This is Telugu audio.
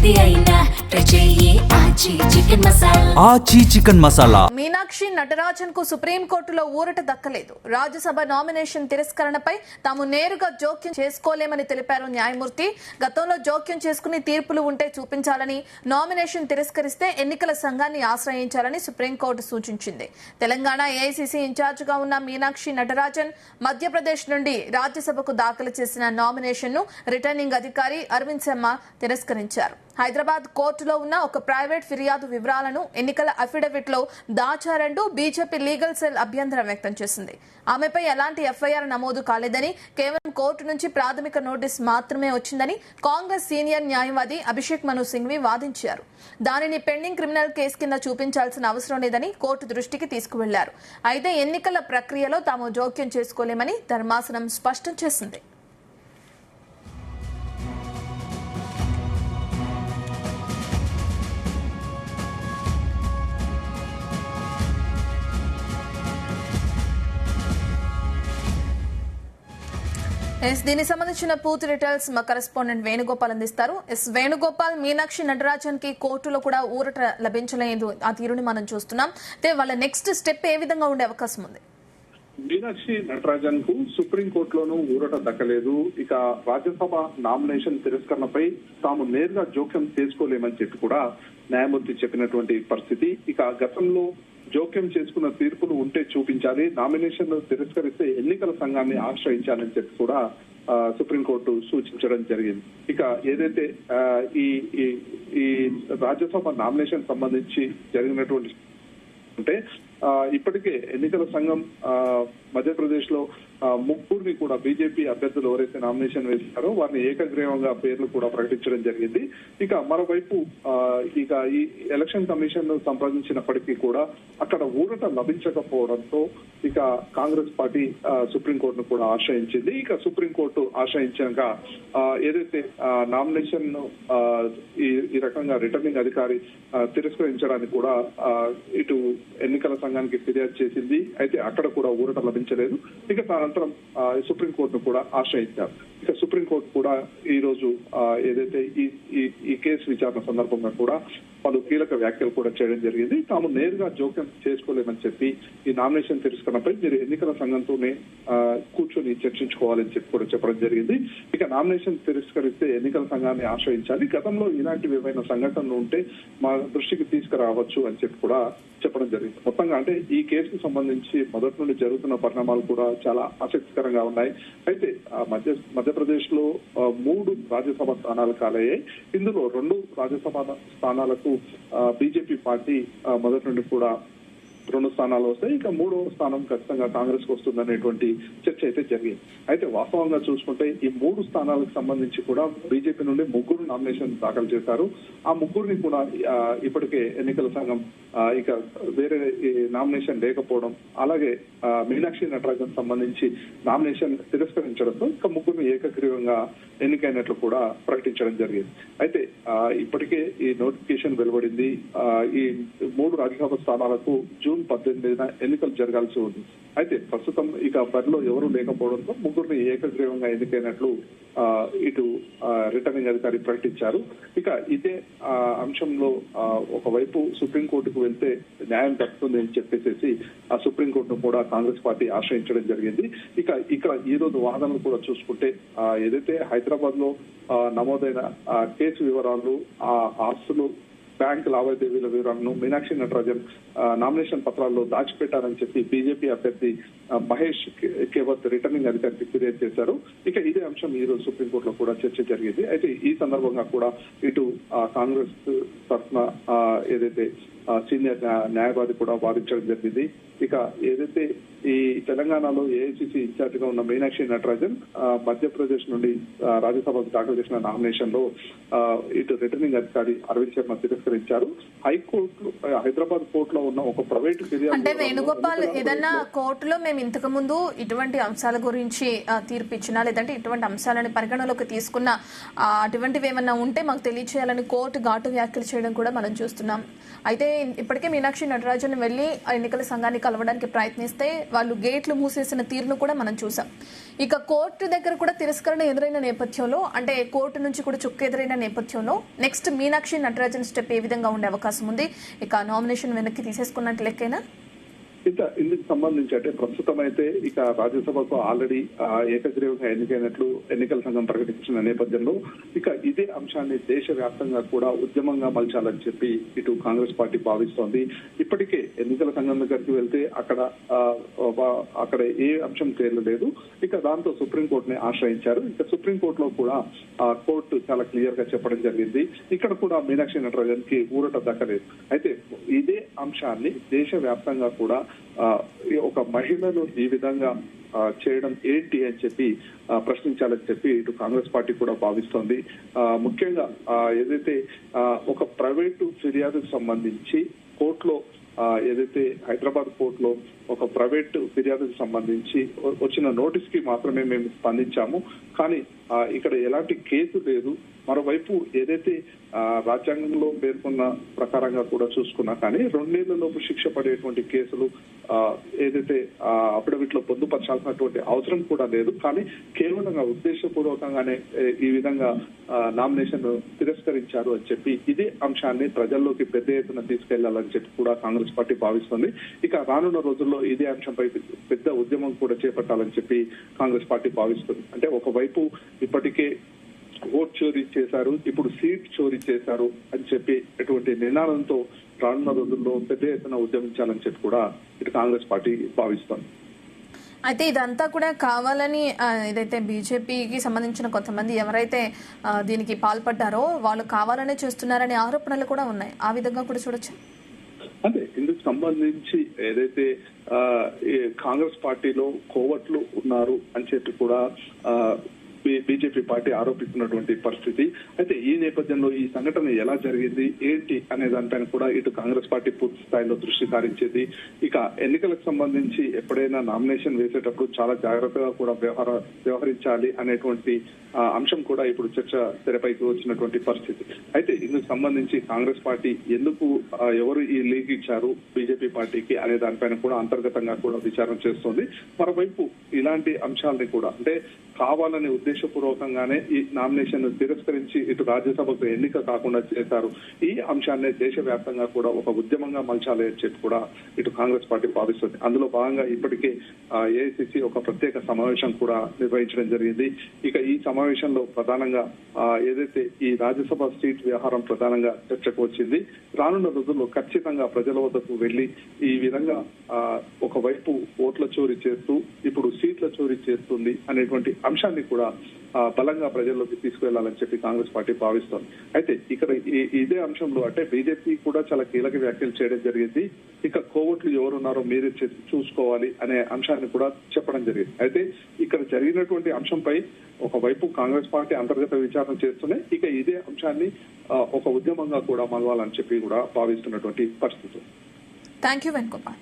ఏది అయినా ఆచి చికెన్ మసాలా. మీనాక్షి నటరాజన్ కు సుప్రీంకోర్టులో ఊరట దక్కలేదు. రాజ్యసభ నామినేషన్ తిరస్కరణపై తాము నేరుగా జోక్యం చేసుకోలేమని తెలిపారు న్యాయమూర్తి. గతంలో జోక్యం చేసుకుని తీర్పులు ఉంటే చూపించాలని, నామినేషన్ తిరస్కరిస్తే ఎన్నికల సంఘాన్ని ఆశ్రయించాలని సుప్రీంకోర్టు సూచించింది. తెలంగాణ ఏఐసీసీ ఇన్ఛార్జిగా ఉన్న మీనాక్షి నటరాజన్ మధ్యప్రదేశ్ నుండి రాజ్యసభకు దాఖలు చేసిన నామినేషన్ ను రిటర్నింగ్ అధికారి అరవింద్ శర్మ తిరస్కరించారు. హైదరాబాద్ కోర్టులో ఉన్న ఒక ప్రైవేట్ ఫిర్యాదు వివరాలను ఎన్నికల అఫిడవిట్ లో దాచారంటూ బీజేపీ లీగల్ సెల్ అభ్యంతరం వ్యక్తం చేసింది. ఆమెపై ఎలాంటి ఎఫ్ఐఆర్ నమోదు కాలేదని, కేవలం కోర్టు నుంచి ప్రాథమిక నోటీస్ మాత్రమే వచ్చిందని కాంగ్రెస్ సీనియర్ న్యాయవాది అభిషేక్ మను సింఘ్వి వాదించారు. దానిని పెండింగ్ క్రిమినల్ కేసు కింద చూపించాల్సిన అవసరం లేదని కోర్టు దృష్టికి తీసుకువెళ్లారు. అయితే ఎన్నికల ప్రక్రియలో తాము జోక్యం చేసుకోలేమని ధర్మాసనం స్పష్టం చేసింది. దీనికి సంబంధించిన పూర్తి డీటెయిల్స్ మా కరెస్పాండెంట్ వేణుగోపాల్ అందిస్తారు. వేణుగోపాల్, మీనాక్షి నటరాజన్ కి కోర్టులో కూడా ఊరట లభించలేదు, ఆ తీరుని మనం చూస్తున్నాం. అయితే వాళ్ళ నెక్స్ట్ స్టెప్ ఏ విధంగా ఉండే అవకాశం ఉంది? మీనాక్షి నటరాజన్ కు సుప్రీంకోర్టులోనూ ఊరట దక్కలేదు. ఇక రాజ్యసభ నామినేషన్ తిరస్కరణపై తాము నేరుగా జోక్యం చేసుకోలేమని చెప్పి కూడా న్యాయమూర్తి చెప్పినటువంటి పరిస్థితి. ఇక గతంలో జోక్యం చేసుకున్న తీర్పులు ఉంటే చూపించాలి, నామినేషన్ తిరస్కరిస్తే ఎన్నికల సంఘాన్ని ఆశ్రయించాలని చెప్పి కూడా సుప్రీంకోర్టు సూచించడం జరిగింది. ఇక ఏదైతే ఈ రాజ్యసభ నామినేషన్ సంబంధించి జరిగినటువంటి అంటే ఇప్పటికే ఎన్నికల సంఘం మధ్యప్రదేశ్ లో ముగ్గురిని కూడా బీజేపీ అభ్యర్థులు ఎవరైతే నామినేషన్ వేశారో వారిని ఏకగ్రీవంగా పేర్లు కూడా ప్రకటించడం జరిగింది. ఇక మరోవైపు ఇక ఈ ఎలక్షన్ కమిషన్ సంప్రదించినప్పటికీ కూడా అక్కడ ఊరట లభించకపోవడంతో ఇక కాంగ్రెస్ పార్టీ సుప్రీంకోర్టును కూడా ఆశ్రయించింది. ఇక సుప్రీంకోర్టు ఆశ్రయించాక ఏదైతే నామినేషన్ ఈ రకంగా రిటర్నింగ్ అధికారి తిరస్కరించడానికి కూడా ఇటు ఎన్నికల సంఘానికి ఫిర్యాదు చేసింది. అయితే అక్కడ కూడా ఊరట లభించలేదు. ఇక అనంతరం సుప్రీంకోర్టును కూడా ఆశ్రయించారు. ఇక సుప్రీంకోర్టు కూడా ఈ రోజు ఏదైతే ఈ కేసు విచారణ సందర్భంగా కూడా పలు కీలక వ్యాఖ్యలు కూడా చేయడం జరిగింది. తాము నేరుగా జోక్యం చేసుకోలేమని చెప్పి ఈ నామినేషన్ తిరస్కరణపై మీరు ఎన్నికల సంఘంతోనే కూర్చొని చర్చించుకోవాలని చెప్పి కూడా చెప్పడం జరిగింది. ఇక నామినేషన్ తిరస్కరిస్తే ఎన్నికల సంఘాన్ని ఆశ్రయించాలి, గతంలో ఇలాంటివి ఏవైనా సంఘటనలు ఉంటే మా దృష్టికి తీసుకురావచ్చు అని చెప్పి కూడా చెప్పడం జరిగింది. మొత్తంగా అంటే ఈ కేసుకు సంబంధించి మొదటి నుండి జరుగుతున్న పరిణామాలు కూడా చాలా ఆసక్తికరంగా ఉన్నాయి. అయితే మధ్యప్రదేశ్ లో 3 రాజ్యసభ స్థానాలు ఖాళయ్యాయి. ఇందులో 2 రాజ్యసభ స్థానాలకు బీజేపీ పార్టీ మొదటి నుండి కూడా 2 స్థానాలు వస్తాయి. ఇక 3వ స్థానం ఖచ్చితంగా కాంగ్రెస్ కు వస్తుందనేటువంటి చర్చ అయితే జరిగింది. అయితే వాస్తవంగా చూసుకుంటే ఈ 3 స్థానాలకు సంబంధించి కూడా బీజేపీ నుండి 3 నామినేషన్ దాఖలు చేశారు. ఆ 3ని కూడా ఇప్పటికే ఎన్నికల సంఘం ఇక వేరే నామినేషన్ లేకపోవడం, అలాగే మీనాక్షి నటరాజన్ సంబంధించి నామినేషన్ తిరస్కరించడంతో ఇక 3ని ఏకగ్రీవంగా ఎన్నికైనట్లు కూడా ప్రకటించడం జరిగింది. అయితే ఇప్పటికే ఈ నోటిఫికేషన్ వెలువడింది. ఈ 3 రాజ్యసభ స్థానాలకు జూన్ 18న ఎన్నికలు జరగాల్సి ఉంది. అయితే ప్రస్తుతం ఇక బరిలో ఎవరూ లేకపోవడంతో 3ని ఏకగ్రీవంగా ఎన్నికైనట్లు ఇటు రిటర్నింగ్ అధికారి ప్రకటించారు. ఇక ఇదే అంశంలో ఒకవైపు సుప్రీంకోర్టుకు వెళ్తే న్యాయం దక్కుతుంది అని చెప్పేసి ఆ సుప్రీంకోర్టును కూడా కాంగ్రెస్ పార్టీ ఆశ్రయించడం జరిగింది. ఇక ఇక్కడ ఈ రోజు వాదనలు కూడా చూసుకుంటే ఏదైతే హైదరాబాద్ లో నమోదైన కేసు వివరాలు, ఆ ఆస్తులు, బ్యాంక్ లావాదేవీల వివరాలను మీనాక్షి నటరాజన్ నామినేషన్ పత్రాల్లో దాచిపెట్టారని చెప్పి బీజేపీ అభ్యర్థి మహేష్ కేవత్ రిటర్నింగ్ అధికారికి ఫిర్యాదు చేశారు. ఇక ఇదే అంశం ఈ రోజు సుప్రీంకోర్టులో కూడా చర్చ జరిగింది. అయితే ఈ సందర్భంగా కూడా ఇటు కాంగ్రెస్ తరఫున ఏదైతే సీనియర్ న్యాయవాది కూడా వాదించడం జరిగింది. ఇక ఏదైతే ఈ తెలంగాణలో ఏఐసీసీ ఇన్ఛార్జ్ గా ఉన్న మీనాక్షి నటరాజన్ మధ్యప్రదేశ్ నుండి రాజ్యసభకు దాఖలు చేసిన నామినేషన్ లో ఇటు రిటర్నింగ్ అధికారి అరవింద్ శర్మ తిరస్కరించారు. హైకోర్టు హైదరాబాద్ కోర్టులో ఉన్న ఒక ప్రైవేట్ ఫిర్యాదు అంటే వేణుగోపాల్, ఏదన్నా కోర్టులో మేము ఇంతకు ముందు ఇటువంటి అంశాల గురించి తీర్పు ఇచ్చినా, లేదంటే ఇటువంటి అంశాలను పరిగణలోకి తీసుకున్న అటువంటివి ఏమన్నా ఉంటే మాకు తెలియచేయాలని కోర్టు ఘాటు వ్యాఖ్యలు చేయడం కూడా మనం చూస్తున్నాం. అయితే ఇప్పటికే మీనాక్షి నటరాజన్ వెళ్లి ఎన్నికల సంఘాన్ని కలవడానికి ప్రయత్నిస్తే వాళ్ళు గేట్లు మూసేసిన తీరును కూడా మనం చూసాం. ఇక కోర్టు దగ్గర కూడా తిరస్కరణ ఎదురైన నేపథ్యంలో, అంటే కోర్టు నుంచి కూడా చుక్క ఎదురైన నేపథ్యంలో నెక్స్ట్ మీనాక్షి నటరాజన్ స్టెప్ ఏ విధంగా ఉండే అవకాశం ఉంది? ఇక నామినేషన్ వెనక్కి తీసేసుకున్నట్టు లెక్కైనా? ఇందుకు సంబంధించి అంటే ప్రస్తుతం అయితే ఇక రాజ్యసభకు ఆల్రెడీ ఏకగ్రీవంగా ఎన్నికైనట్లు ఎన్నికల సంఘం ప్రకటించిన నేపథ్యంలో ఇక ఇదే అంశాన్ని దేశవ్యాప్తంగా కూడా ఉద్యమంగా మలచాలని చెప్పి ఇటు కాంగ్రెస్ పార్టీ భావిస్తోంది. ఇప్పటికే ఎన్నికల సంఘం దగ్గరికి వెళ్తే అక్కడ ఏ అంశం తేలలేదు. ఇక దాంతో సుప్రీంకోర్టుని ఆశ్రయించారు. ఇక సుప్రీంకోర్టులో కూడా కోర్టు చాలా క్లియర్ గా చెప్పడం జరిగింది. ఇక్కడ కూడా మీనాక్షి నటరాజన్ కి ఊరట దక్కలేదు. అయితే ఇదే అంశాన్ని దేశవ్యాప్తంగా కూడా ఒక మహిళను ఈ విధంగా చేయడం ఏంటి అని చెప్పి ప్రశ్నించాలని చెప్పి ఇటు కాంగ్రెస్ పార్టీ కూడా భావిస్తోంది. ముఖ్యంగా ఏదైతే ఒక ప్రైవేటు ఫిర్యాదుకు సంబంధించి కోర్టులో ఏదైతే హైదరాబాద్ కోర్టులో ఒక ప్రైవేట్ ఫిర్యాదుకు సంబంధించి వచ్చిన నోటీస్ కి మాత్రమే మేము స్పందించాము. కానీ ఇక్కడ ఎలాంటి కేసు లేదు. మరోవైపు ఏదైతే రాజ్యాంగంలో పేర్కొన్న ప్రకారంగా కూడా చూసుకున్నా కానీ 2 నెలలలోపు శిక్ష పడేటువంటి కేసులు ఏదైతే అఫిడవిట్ లో పొందుపరచాల్సినటువంటి అవసరం కూడా లేదు. కానీ కేవలంగా ఉద్దేశపూర్వకంగానే ఈ విధంగా నామినేషన్ తిరస్కరించారు అని చెప్పి ఇదే అంశాన్ని ప్రజల్లోకి పెద్ద ఎత్తున తీసుకెళ్లాలని చెప్పి కూడా కాంగ్రెస్ పార్టీ భావిస్తుంది. ఇక రానున్న రోజుల్లో ఇదే అంశంపై పెద్ద ఉద్యమం కూడా చేపట్టాలని చెప్పి కాంగ్రెస్ పార్టీ భావిస్తుంది. అంటే ఒకవైపు ఇప్పటికే ఓట్ చోరీ చేశారు, ఇప్పుడు సీట్ చోరీ చేశారు అని చెప్పి ఎటువంటి నినాదంతో రానున్న రోజుల్లో పెద్ద ఎత్తున ఉద్యమించాలని చెప్పి కూడా ఇటు కాంగ్రెస్ పార్టీ భావిస్తోంది. అయితే ఇదంతా కూడా కావాలని ఏదైతే బీజేపీకి సంబంధించిన కొంతమంది ఎవరైతే దీనికి పాల్పడ్డారో వాళ్ళు కావాలనే చేస్తున్నారనే ఆరోపణలు కూడా ఉన్నాయి. ఆ విధంగా కూడా చూడొచ్చు. అంటే ఇందుకు సంబంధించి ఏదైతే కాంగ్రెస్ పార్టీలో కోవట్లు ఉన్నారు అని చెప్పి కూడా బీజేపీ పార్టీ ఆరోపిస్తున్నటువంటి పరిస్థితి. అయితే ఈ నేపథ్యంలో ఈ సంఘటన ఎలా జరిగింది ఏంటి అనే దానిపైన కూడా ఇటు కాంగ్రెస్ పార్టీ పూర్తి స్థాయిలో దృష్టి సారించేది. ఇక ఎన్నికలకు సంబంధించి ఎప్పుడైనా నామినేషన్ వేసేటప్పుడు చాలా జాగ్రత్తగా కూడా వ్యవహరించాలి అనేటువంటి అంశం కూడా ఇప్పుడు చర్చ తెరపైకి వచ్చినటువంటి పరిస్థితి. అయితే ఇందుకు సంబంధించి కాంగ్రెస్ పార్టీ ఎందుకు ఎవరు ఈ లీక్ ఇచ్చారు బీజేపీ పార్టీకి అనే దానిపైన కూడా అంతర్గతంగా కూడా విచారణ చేస్తోంది. మరోవైపు ఇలాంటి అంశాలని కూడా అంటే కావాలని ఉద్దేశపూర్వకంగానే ఈ నామినేషన్ తిరస్కరించి ఇటు రాజ్యసభకు ఎన్నిక కాకుండా చేశారు. ఈ అంశాన్ని దేశవ్యాప్తంగా కూడా ఒక ఉద్యమంగా మలచాలి అని చెప్పి కూడా ఇటు కాంగ్రెస్ పార్టీ భావిస్తుంది. అందులో భాగంగా ఇప్పటికే ఏఐసిసి ఒక ప్రత్యేక సమావేశం కూడా నిర్వహించడం జరిగింది. ఇక ఈ సమావేశంలో ప్రధానంగా ఏదైతే ఈ రాజ్యసభ సీట్ వ్యవహారం ప్రధానంగా చర్చకు వచ్చింది. రానున్న రోజుల్లో ఖచ్చితంగా ప్రజల వద్దకు వెళ్లి ఈ విధంగా ఒకవైపు ఓట్ల చోరీ చేస్తూ ఇప్పుడు సీట్ల చోరీ చేస్తుంది అనేటువంటి అంశాన్ని కూడా బలంగా ప్రజల్లోకి తీసుకువెళ్లాలని చెప్పి కాంగ్రెస్ పార్టీ భావిస్తోంది. అయితే ఇక్కడ ఇదే అంశంలో అంటే బీజేపీ కూడా చాలా కీలక వ్యాఖ్యలు చేయడం జరిగింది. ఇక కోవట్లు ఎవరున్నారో మీరే చూసుకోవాలి అనే అంశాన్ని కూడా చెప్పడం జరిగింది. అయితే ఇక్కడ జరిగినటువంటి అంశంపై ఒకవైపు కాంగ్రెస్ పార్టీ అంతర్గత విచారణ చేస్తూనే ఇక ఇదే అంశాన్ని ఒక ఉద్యమంగా కూడా మలవాలని చెప్పి కూడా భావిస్తున్నటువంటి పరిస్థితి. Thank you Venugopal.